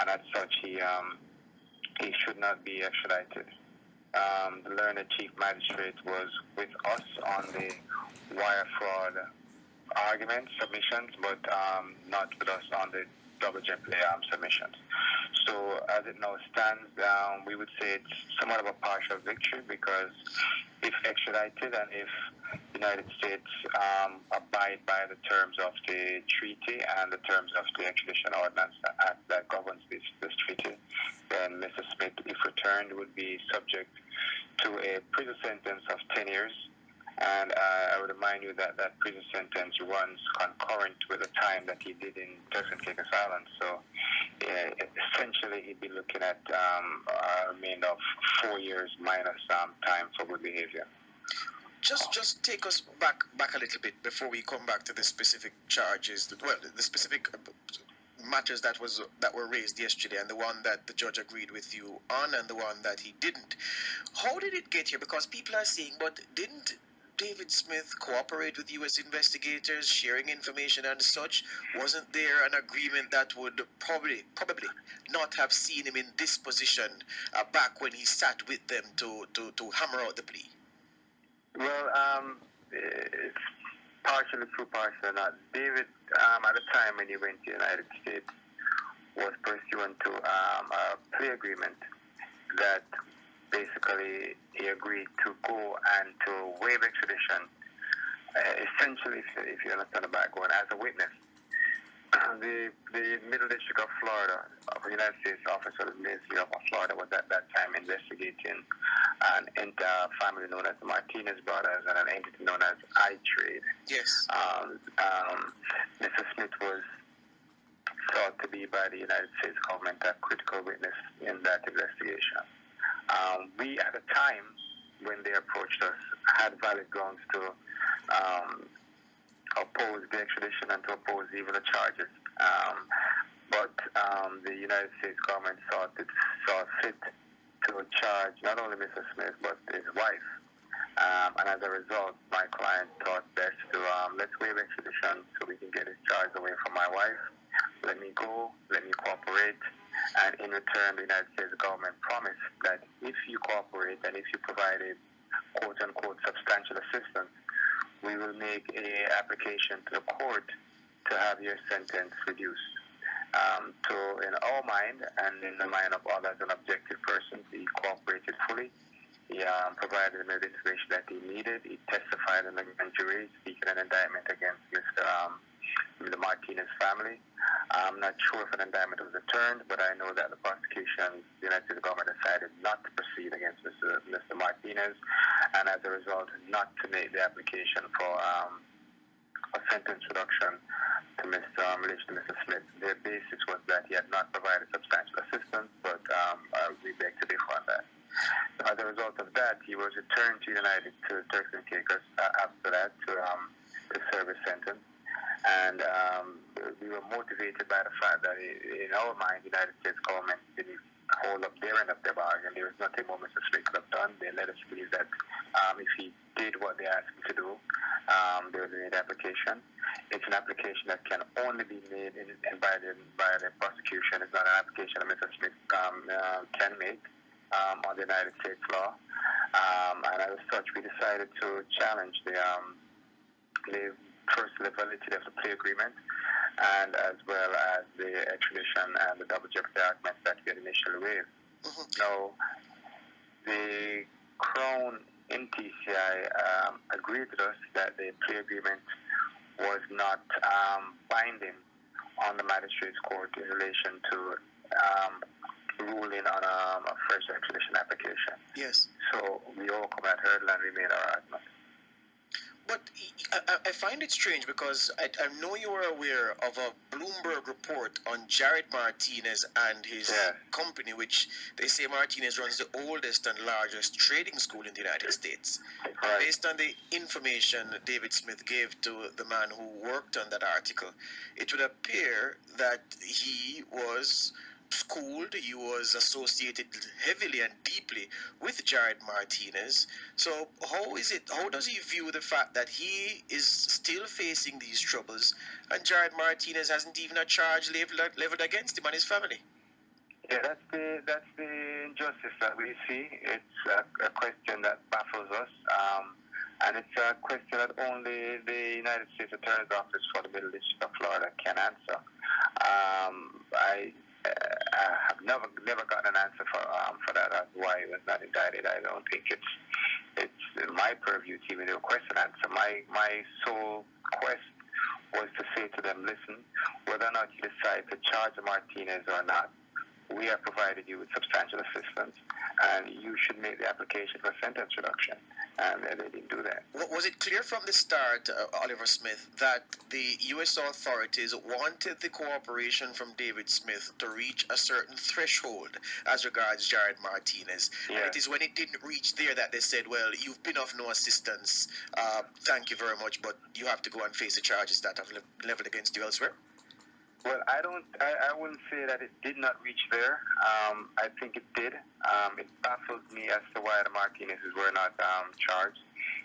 and as such, he should not be extradited. The learned chief magistrate was with us on the wire fraud argument submissions, but not with us on the double jeopardy submissions. So as it now stands, we would say it's somewhat of a partial victory because if extradited and if the United States abide by the terms of the treaty and the terms of the extradition ordinance act that governs this treaty, then Mr. Smith, if returned, would be subject to a prison sentence of 10 years. And I would remind you that that prison sentence runs concurrent with the time that he did in Turks and Caicos Islands. So essentially, he'd be looking at a remainder of 4 years minus time for good behavior. Just take us back a little bit before we come back to the specific charges. The specific matters that were raised yesterday, and the one that the judge agreed with you on, and the one that he didn't. How did it get here? Because people are saying, but didn't David Smith cooperate with U.S. investigators, sharing information and such? Wasn't there an agreement that would probably not have seen him in this position back when he sat with them to hammer out the plea? Well, it's partially true, partially not. David, at the time when he went to the United States, was pursuant to a plea agreement that basically he agreed to go and to waive extradition, essentially, if you understand the background, as a witness. The Middle District of Florida, of the United States Office of the Ministry of Florida, was at that time investigating an entire family known as the Martinez brothers and an entity known as iTrade. Yes. Mr. Smith was thought to be by the United States government a critical witness in that investigation. We, at the time when they approached us, had valid grounds to oppose the extradition and to oppose even the charges. But the United States government saw fit to charge not only Mr. Smith but his wife. And as a result, my client thought best to let's waive extradition so we can get his charge away from my wife. Let me go, let me cooperate. And in return, the United States government promised that if you cooperate and if you provide a quote-unquote substantial assistance, we will make an application to the court to have your sentence reduced. So in our mind and in the mind of others, an objective person, he cooperated fully. He provided the information that he needed. He testified in the grand jury, speaking an indictment against the Martinez family. I'm not sure if an indictment was returned, but I know that the prosecution, the United States government, decided not to proceed against Mr. Martinez, and as a result, not to make the application for a sentence reduction to Mr. Smith. Their basis was that he had not provided substantial assistance, but we beg to differ on that. As a result of that, he was returned to Turks and Caicos after that to serve his sentence. And we were motivated by the fact that in our mind, the United States government didn't hold up their end of their bargain. There was nothing more Mr. Smith could have done. They let us believe that if he did what they asked him to do, they would make the application. It's an application that can only be made by the prosecution. It's not an application that Mr. Smith can make on the United States law. And as such, we decided to challenge the validity of the plea agreement, and as well as the extradition and the double jeopardy arguments that we had initially waived. Mm-hmm. Now, the Crown in TCI agreed with us that the plea agreement was not binding on the magistrate's court in relation to ruling on a fresh extradition application. Yes. So we overcome that hurdle and we made our argument. But I find it strange because I know you are aware of a Bloomberg report on Jared Martinez and his company, which they say Martinez runs the oldest and largest trading school in the United States. Right. Based on the information David Smith gave to the man who worked on that article, it would appear that he was schooled, he was associated heavily and deeply with Jared Martinez. So how does he view the fact that he is still facing these troubles and Jared Martinez hasn't even a charge leveled against him and his family? Yeah, that's the injustice that we see. It's a question that baffles us, and it's a question that only the United States Attorney's Office for the Middle District of Florida can answer. I have never gotten an answer for that as why it was not indicted. I don't think it's my purview to even request an answer. My sole quest was to say to them, listen, whether or not you decide to charge Martinez or not, we have provided you with substantial assistance, and you should make the application for sentence reduction. And they didn't do that. Was it clear from the start, Oliver Smith, that the U.S. authorities wanted the cooperation from David Smith to reach a certain threshold as regards Jared Martinez? Yeah. And it is when it didn't reach there that they said, well, you've been of no assistance, thank you very much, but you have to go and face the charges that have leveled against you elsewhere? Well, I wouldn't say that it did not reach there. I think it did. It baffles me as to why the Martinezes were not charged.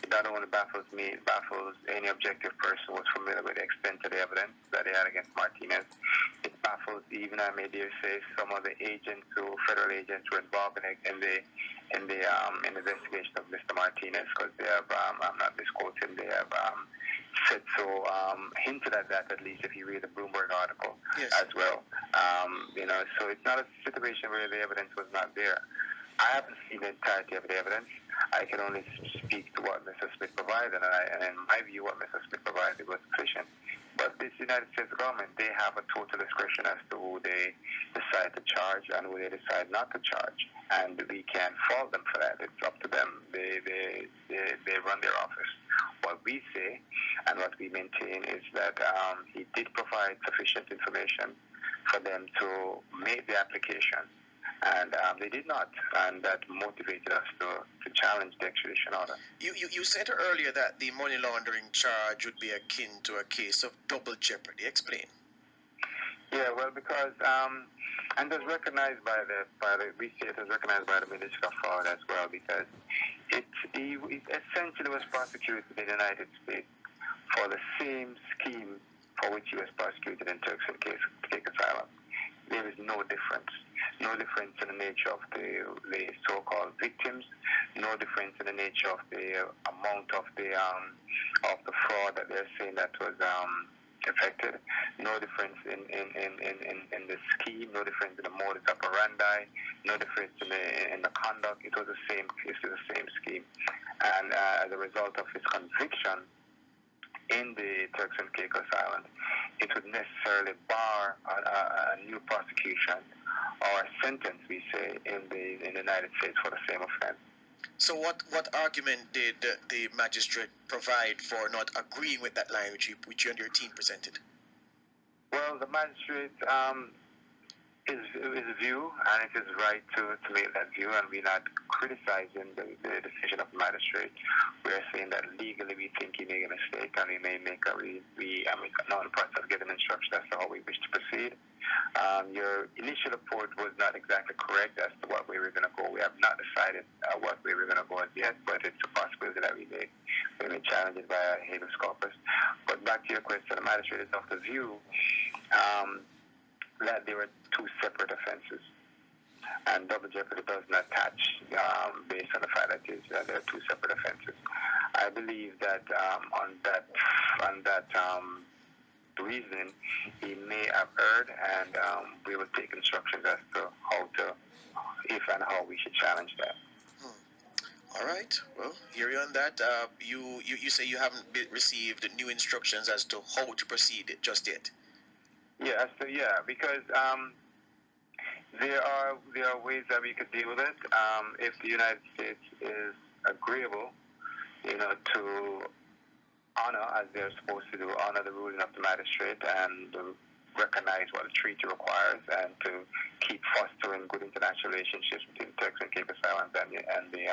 It not only baffles me, it baffles any objective person who was familiar with the extent of the evidence that they had against Martinez. It baffles even, I may dare say, some of the federal agents who were involved in the investigation of Mr. Martinez, because they have, I'm not misquoting, they have said so, hinted at that, at least if you read the Bloomberg article. Yes. As well. So it's not a situation where the evidence was not there. I haven't seen the entirety of the evidence. I can only speak to what Mr. Smith provided, and in my view, what Mr. Smith provided was sufficient. But this United States government, they have a total discretion as to who they decide to charge and who they decide not to charge. And we can't fault them for that. It's up to them. They run their office. What we say and what we maintain is that he did provide sufficient information for them to make the application. And they did not, and that motivated us to challenge the extradition order. You said earlier that the money laundering charge would be akin to a case of double jeopardy. Explain. Yeah, well, because and it was recognized by we say it was recognized by the Ministry of Fraud as well, because it essentially was prosecuted in the United States for the same scheme for which he was prosecuted in Turks and Caicos Island. There is no difference. No difference in the nature of the so-called victims. No difference in the nature of the amount of the fraud that they're saying that was affected. No difference in the scheme. No difference in the modus operandi. No difference in the conduct. It was the same. It was the same scheme. And as a result of his conviction in the Turks and Caicos Island, it would necessarily bar a new prosecution or a sentence, we say, in the United States for the same offense. So what argument did the magistrate provide for not agreeing with that line which you and your team presented? Well, the magistrate is view, and it is right to make that view, and we're not criticizing the decision of the magistrate. We're saying that legally we think he made a mistake, and we may make we are now in the process of giving instructions as to how we wish to proceed. Your initial report was not exactly correct as to what way we're going to go. We have not decided what way we're going to go as yet, but it's a possibility that we may challenge it by a habeas corpus. But back to your question, the magistrate is of the view that there were two separate offenses, and double jeopardy does not attach based on the fact that there are two separate offenses. I believe that on that reasoning, he may have erred, and we will take instructions as to if and how we should challenge that. All right. Well, hear you on that. You say you haven't received new instructions as to how to proceed just yet. Yeah, because there are ways that we could deal with it. If the United States is agreeable, to honor, as they're supposed to do, honor the ruling of the magistrate and recognize what the treaty requires, and to keep fostering good international relationships between Turks and Caicos Islands and the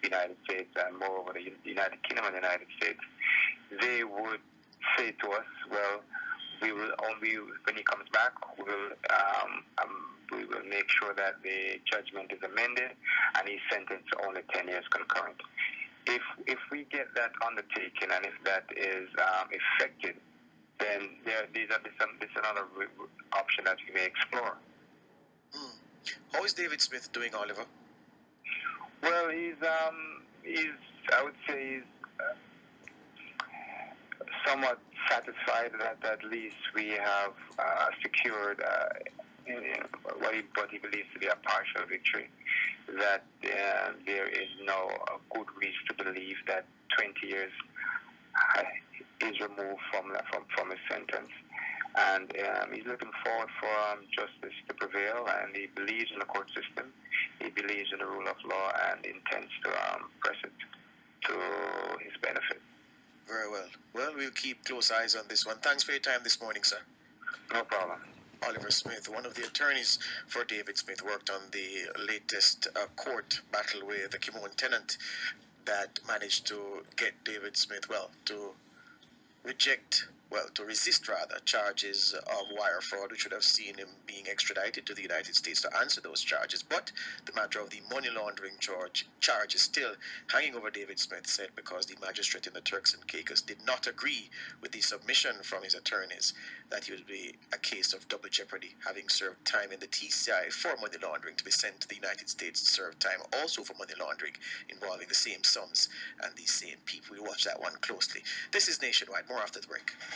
United States, and moreover the United Kingdom and the United States, they would say to us, well, when he comes back, we will make sure that the judgment is amended and he's sentenced to only 10 years concurrent. If we get that undertaken, and if that is effected, then this is another option that we may explore. How is David Smith doing, Oliver? Well, I would say somewhat satisfied that at least we have secured what he believes to be a partial victory. That there is no good reason to believe that 20 years is removed from his sentence. And he's looking forward for justice to prevail, and he believes in the court system, he believes in the rule of law, and intends to press it to his benefit. Very well. Well, we'll keep close eyes on this one. Thanks for your time this morning, sir. No problem. Oliver Smith, one of the attorneys for David Smith, worked on the latest court battle with the Kimon tenant that managed to get David Smith, to resist charges of wire fraud, which would have seen him being extradited to the United States to answer those charges. But the matter of the money laundering charge is still hanging over David Smith, said because the magistrate in the Turks and Caicos did not agree with the submission from his attorneys that it would be a case of double jeopardy, having served time in the TCI for money laundering, to be sent to the United States to serve time also for money laundering involving the same sums and the same people. We watch that one closely. This is Nationwide. More after the break.